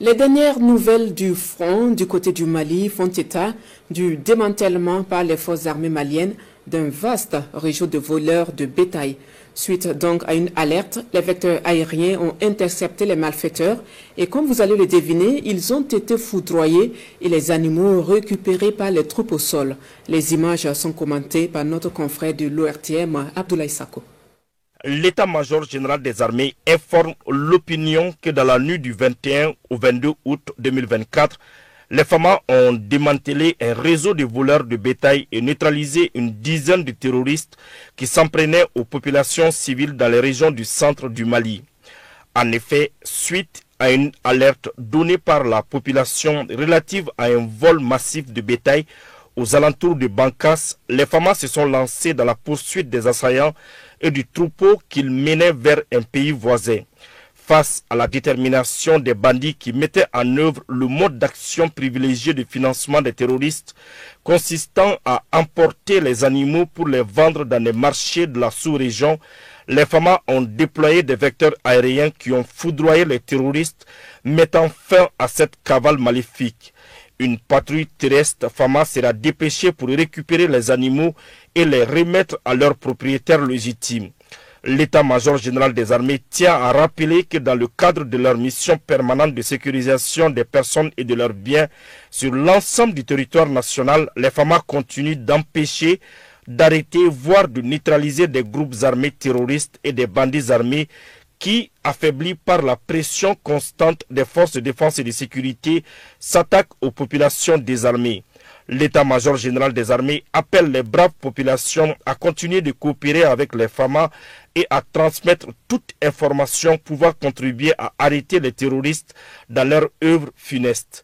Les dernières nouvelles du front du côté du Mali font état du démantèlement par les forces armées maliennes d'un vaste réseau de voleurs de bétail. Suite donc à une alerte, les vecteurs aériens ont intercepté les malfaiteurs et comme vous allez le deviner, ils ont été foudroyés et les animaux récupérés par les troupes au sol. Les images sont commentées par notre confrère de l'ORTM, Abdoulaye Sako. L'état-major général des armées informe l'opinion que dans la nuit du 21 au 22 août 2024, les FAMA ont démantelé un réseau de voleurs de bétail et neutralisé une dizaine de terroristes qui s'en prenaient aux populations civiles dans les régions du centre du Mali. En effet, suite à une alerte donnée par la population relative à un vol massif de bétail aux alentours de Bankas, les FAMA se sont lancés dans la poursuite des assaillants et du troupeau qu'ils menaient vers un pays voisin. Face à la détermination des bandits qui mettaient en œuvre le mode d'action privilégié de financement des terroristes, consistant à emporter les animaux pour les vendre dans les marchés de la sous-région, les FAMA ont déployé des vecteurs aériens qui ont foudroyé les terroristes, mettant fin à cette cavale maléfique. Une patrouille terrestre FAMA sera dépêchée pour récupérer les animaux et les remettre à leurs propriétaires légitimes. L'état-major général des armées tient à rappeler que dans le cadre de leur mission permanente de sécurisation des personnes et de leurs biens sur l'ensemble du territoire national, les FAMA continuent d'empêcher, d'arrêter, voire de neutraliser des groupes armés terroristes et des bandits armés qui, affaiblis par la pression constante des forces de défense et de sécurité, s'attaquent aux populations désarmées. L'état-major général des armées appelle les braves populations à continuer de coopérer avec les FAMA et à transmettre toute information pouvant contribuer à arrêter les terroristes dans leur œuvre funeste.